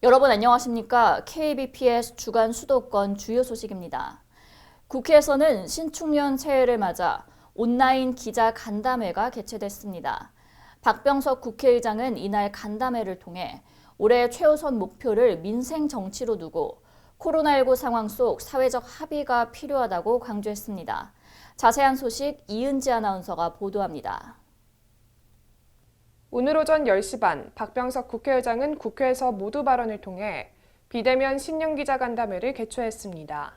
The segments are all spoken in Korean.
여러분 안녕하십니까? KBPS 주간 수도권 주요 소식입니다. 국회에서는 신축년 새해를 맞아 온라인 기자 간담회가 개최됐습니다. 박병석 국회의장은 이날 간담회를 통해 올해 최우선 목표를 민생 정치로 두고 코로나19 상황 속 사회적 합의가 필요하다고 강조했습니다. 자세한 소식 이은지 아나운서가 보도합니다. 오늘 오전 10시 반 박병석 국회의장은 국회에서 모두 발언을 통해 비대면 신년 기자간담회를 개최했습니다.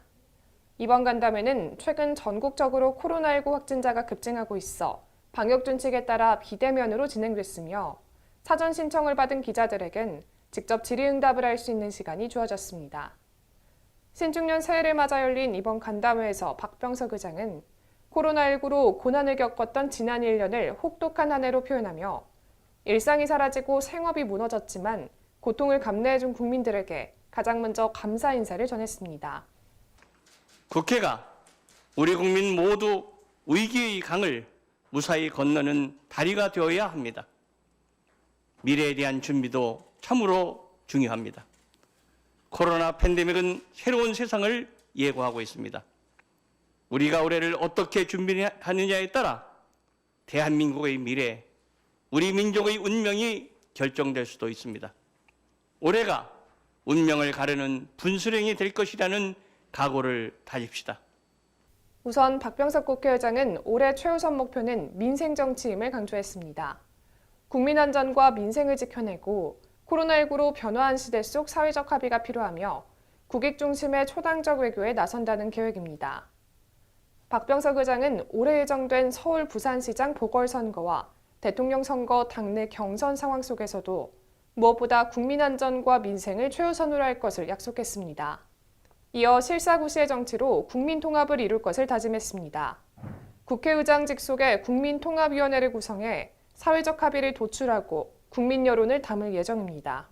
이번 간담회는 최근 전국적으로 코로나19 확진자가 급증하고 있어 방역 준칙에 따라 비대면으로 진행됐으며 사전 신청을 받은 기자들에겐 직접 질의응답을 할 수 있는 시간이 주어졌습니다. 신축년 새해를 맞아 열린 이번 간담회에서 박병석 의장은 코로나19로 고난을 겪었던 지난 1년을 혹독한 한 해로 표현하며 일상이 사라지고 생업이 무너졌지만 고통을 감내해준 국민들에게 가장 먼저 감사 인사를 전했습니다. 국회가 우리 국민 모두 위기의 강을 무사히 건너는 다리가 되어야 합니다. 미래에 대한 준비도 참으로 중요합니다. 코로나 팬데믹은 새로운 세상을 예고하고 있습니다. 우리가 올해를 어떻게 준비하느냐에 따라 대한민국의 미래, 우리 민족의 운명이 결정될 수도 있습니다. 올해가 운명을 가르는 분수령이 될 것이라는 각오를 다집시다. 우선 박병석 국회의장은 올해 최우선 목표는 민생 정치임을 강조했습니다. 국민 안전과 민생을 지켜내고 코로나19로 변화한 시대 속 사회적 합의가 필요하며 국익 중심의 초당적 외교에 나선다는 계획입니다. 박병석 의장은 올해 예정된 서울 부산시장 보궐선거와 대통령 선거 당내 경선 상황 속에서도 무엇보다 국민 안전과 민생을 최우선으로 할 것을 약속했습니다. 이어 실사구시의 정치로 국민 통합을 이룰 것을 다짐했습니다. 국회의장 직속의 국민통합위원회를 구성해 사회적 합의를 도출하고 국민 여론을 담을 예정입니다.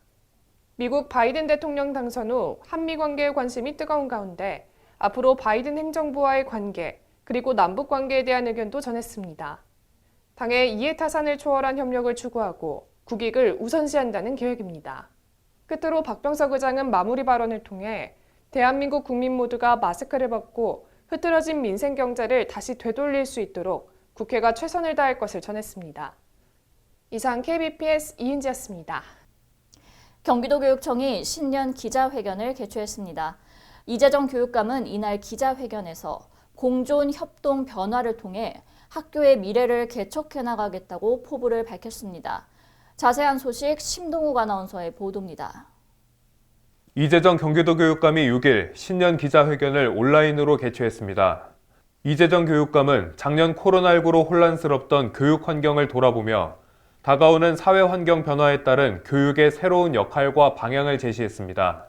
미국 바이든 대통령 당선 후 한미 관계에 관심이 뜨거운 가운데 앞으로 바이든 행정부와의 관계 그리고 남북 관계에 대한 의견도 전했습니다. 당의 이해타산을 초월한 협력을 추구하고 국익을 우선시한다는 계획입니다. 끝으로 박병석 의장은 마무리 발언을 통해 대한민국 국민 모두가 마스크를 벗고 흐트러진 민생 경제를 다시 되돌릴 수 있도록 국회가 최선을 다할 것을 전했습니다. 이상 KBPS 이은지였습니다. 경기도교육청이 신년 기자회견을 개최했습니다. 이재정 교육감은 이날 기자회견에서 공존 협동 변화를 통해 학교의 미래를 개척해 나가겠다고 포부를 밝혔습니다. 자세한 소식 심동욱 아나운서의 보도입니다. 이재정 경기도 교육감이 6일 신년 기자회견을 온라인으로 개최했습니다. 이재정 교육감은 작년 코로나19로 혼란스럽던 교육 환경을 돌아보며 다가오는 사회 환경 변화에 따른 교육의 새로운 역할과 방향을 제시했습니다.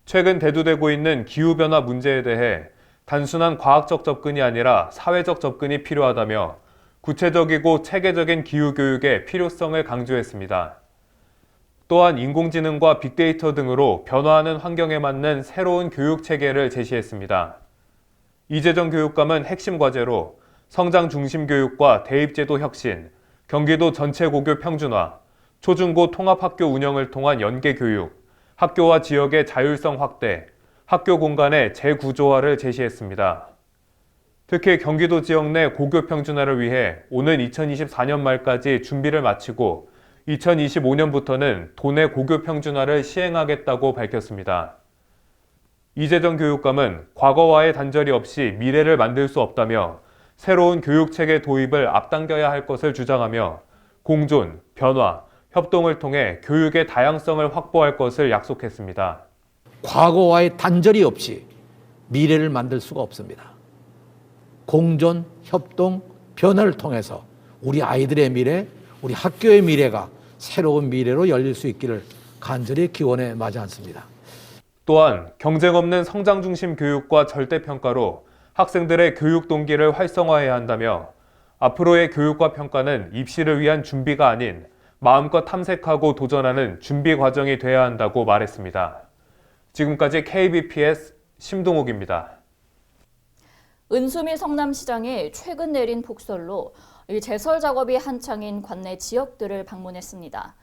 최근 대두되고 있는 기후변화 문제에 대해 단순한 과학적 접근이 아니라 사회적 접근이 필요하다며 구체적이고 체계적인 기후교육의 필요성을 강조했습니다. 또한 인공지능과 빅데이터 등으로 변화하는 환경에 맞는 새로운 교육체계를 제시했습니다. 이재정 교육감은 핵심 과제로 성장 중심 교육과 대입제도 혁신, 경기도 전체 고교 평준화, 초중고 통합학교 운영을 통한 연계교육, 학교와 지역의 자율성 확대, 학교 공간의 재구조화를 제시했습니다. 특히 경기도 지역 내 고교 평준화를 위해 오는 2024년 말까지 준비를 마치고 2025년부터는 도내 고교 평준화를 시행하겠다고 밝혔습니다. 이재정 교육감은 과거와의 단절이 없이 미래를 만들 수 없다며 새로운 교육체계 도입을 앞당겨야 할 것을 주장하며 공존, 변화, 협동을 통해 교육의 다양성을 확보할 것을 약속했습니다. 과거와의 단절이 없이 미래를 만들 수가 없습니다. 공존, 협동, 변화를 통해서 우리 아이들의 미래, 우리 학교의 미래가 새로운 미래로 열릴 수 있기를 간절히 기원해 마지 않습니다. 또한 경쟁 없는 성장 중심 교육과 절대평가로 학생들의 교육 동기를 활성화해야 한다며 앞으로의 교육과 평가는 입시를 위한 준비가 아닌 마음껏 탐색하고 도전하는 준비 과정이 돼야 한다고 말했습니다. 지금까지 KBPS 심동욱입니다. 은수미 성남시장이 최근 내린 폭설로 제설 작업이 한창인 관내 지역들을 방문했습니다.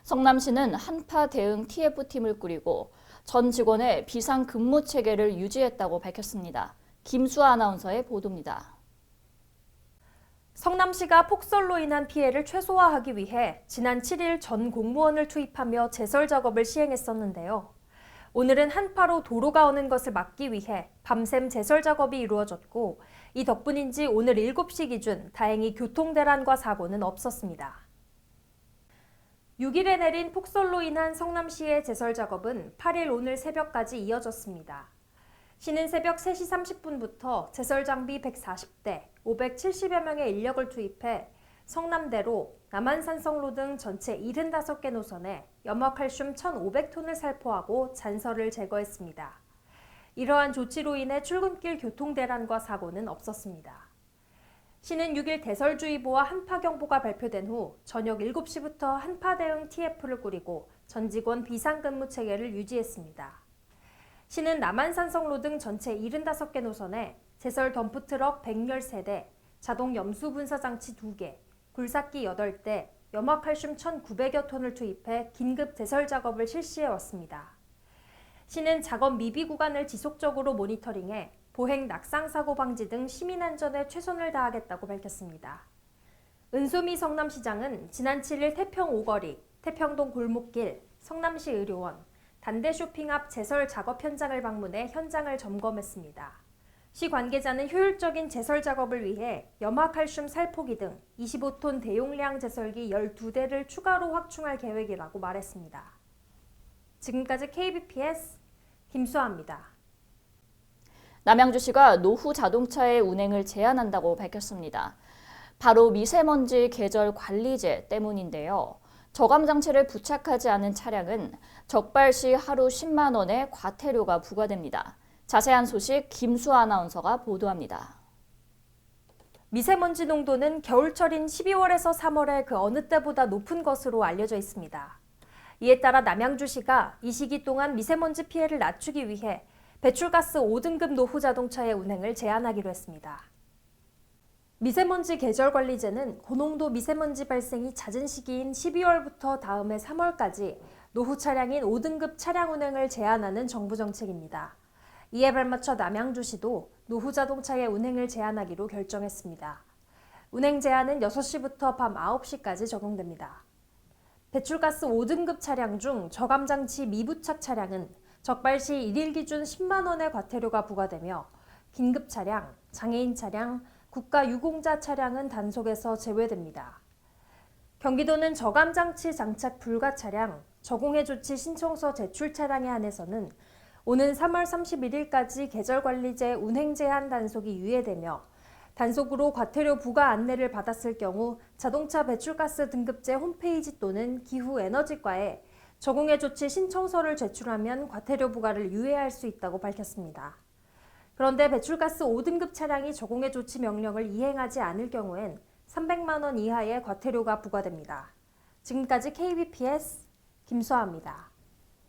성남시는 한파 대응 TF팀을 꾸리고 전 직원의 비상 근무 체계를 유지했다고 밝혔습니다. 김수아 아나운서의 보도입니다. 성남시가 폭설로 인한 피해를 최소화하기 위해 지난 7일 전 공무원을 투입하며 제설 작업을 시행했었는데요. 오늘은 한파로 도로가 오는 것을 막기 위해 밤샘 제설 작업이 이루어졌고 이 덕분인지 오늘 7시 기준 다행히 교통대란과 사고는 없었습니다. 6일에 내린 폭설로 인한 성남시의 제설 작업은 8일 오늘 새벽까지 이어졌습니다. 시는 새벽 3시 30분부터 제설 장비 140대, 570여 명의 인력을 투입해 성남대로, 남한산성로 등 전체 75개 노선에 염화칼슘 1,500톤을 살포하고 잔설을 제거했습니다. 이러한 조치로 인해 출근길 교통대란과 사고는 없었습니다. 시는 6일 대설주의보와 한파경보가 발표된 후 저녁 7시부터 한파대응 TF를 꾸리고 전 직원 비상근무 체계를 유지했습니다. 시는 남한산성로 등 전체 75개 노선에 제설 덤프트럭 113대, 자동 염수 분사 장치 2개, 굴삭기 8대, 염화칼슘 1,900여 톤을 투입해 긴급 제설 작업을 실시해 왔습니다. 시는 작업 미비 구간을 지속적으로 모니터링해 보행 낙상 사고 방지 등 시민 안전에 최선을 다하겠다고 밝혔습니다. 은수미 성남시장은 지난 7일 태평 오거리, 태평동 골목길, 성남시 의료원, 단대 쇼핑 앞 제설 작업 현장을 방문해 현장을 점검했습니다. 시 관계자는 효율적인 제설 작업을 위해 염화칼슘 살포기 등 25톤 대용량 제설기 12대를 추가로 확충할 계획이라고 말했습니다. 지금까지 KBPS 김수아입니다. 남양주시가 노후 자동차의 운행을 제한한다고 밝혔습니다. 바로 미세먼지 계절 관리제 때문인데요. 저감 장치를 부착하지 않은 차량은 적발 시 하루 10만 원의 과태료가 부과됩니다. 자세한 소식 김수아 아나운서가 보도합니다. 미세먼지 농도는 겨울철인 12월에서 3월에 그 어느 때보다 높은 것으로 알려져 있습니다. 이에 따라 남양주시가 이 시기 동안 미세먼지 피해를 낮추기 위해 배출가스 5등급 노후 자동차의 운행을 제한하기로 했습니다. 미세먼지 계절관리제는 고농도 미세먼지 발생이 잦은 시기인 12월부터 다음해 3월까지 노후 차량인 5등급 차량 운행을 제한하는 정부 정책입니다. 이에 발맞춰 남양주시도 노후 자동차의 운행을 제한하기로 결정했습니다. 운행 제한은 6시부터 밤 9시까지 적용됩니다. 배출가스 5등급 차량 중 저감장치 미부착 차량은 적발 시 1일 기준 10만 원의 과태료가 부과되며 긴급 차량, 장애인 차량, 국가유공자 차량은 단속에서 제외됩니다. 경기도는 저감장치 장착 불가 차량, 저공해 조치 신청서 제출 차량에 한해서는 오는 3월 31일까지 계절관리제 운행 제한 단속이 유예되며 단속으로 과태료 부과 안내를 받았을 경우 자동차 배출가스 등급제 홈페이지 또는 기후에너지과에 저공해 조치 신청서를 제출하면 과태료 부과를 유예할 수 있다고 밝혔습니다. 그런데 배출가스 5등급 차량이 저공해 조치 명령을 이행하지 않을 경우엔 300만 원 이하의 과태료가 부과됩니다. 지금까지 KBPS 김수아입니다.